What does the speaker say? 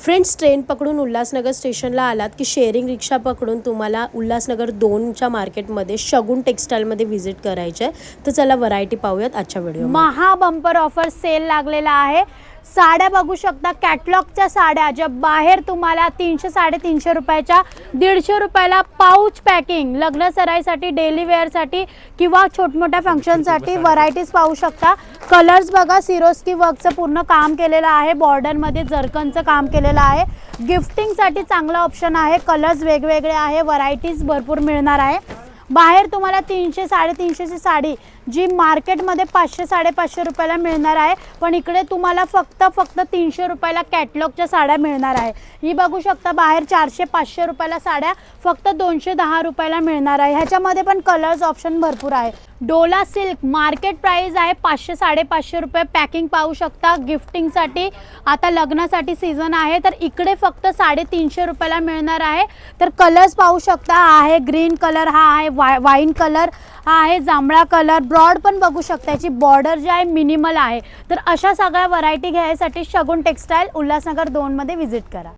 Friends, train पकडून उल्हासनगर स्टेशनला आलात की शेअरिंग रिक्षा पकडून तुम्हाला उल्हासनगर 2च्या मार्केटमध्ये शगुन टेक्सटाईलमध्ये व्हिजिट करायचं आहे. तर चला व्हरायटी पाहूयात आजच्या व्हिडिओ. महा बंपर ऑफर सेल लागलेला आहे. साड्या बघू शकता, कॅटलॉगच्या साड्या ज्या बाहेर तुम्हाला 300-350 रुपयाच्या 150 रुपयाला पाऊच पॅकिंग, लग्न सराईसाठी, डेली वेअरसाठी किंवा छोटमोठ्या फंक्शनसाठी व्हरायटीज पाहू शकता. कलर्स बघा, सिरोस्की वर्कचं पूर्ण काम केलेलं आहे, बॉर्डरमध्ये जरकनचं काम केलेलं आहे. गिफ्टिंगसाठी चांगला ऑप्शन आहे. कलर्स वेगवेगळे आहे, व्हरायटीज भरपूर मिळणार आहे. बाहेर तुम्हाला 300-350ची साडी जी मार्केटमध्ये 500-550 रुपयाला मिळणार आहे, पण इकडे तुम्हाला फक्त 300 रुपयाला कॅटलॉगच्या साड्या मिळणार आहे. ही बघू शकता, बाहेर 400-500 रुपयाला साड्या फक्त 210 रुपयाला मिळणार आहे. ह्याच्यामध्ये पण कलर्स ऑप्शन भरपूर आहे. डोला सिल्क मार्केट प्राइस आहे 500-550 रुपये. पॅकिंग पाहू शकता गिफ्टिंगसाठी. आता लग्नासाठी सीझन आहे, तर इकडे फक्त 350 रुपयाला मिळणार आहे. तर कलर्स पाहू शकता, आहे ग्रीन कलर, हा आहे वाईन कलर, हा आहे जांभळा कलर. ब्रॉड पण बघू शकता, याची बॉर्डर जी आहे मिनिमल आहे. तर अशा सगळ्या व्हरायटी घ्यायसाठी शगुन टेक्सटाईल उल्हासनगर 2 मध्ये व्हिजिट करा.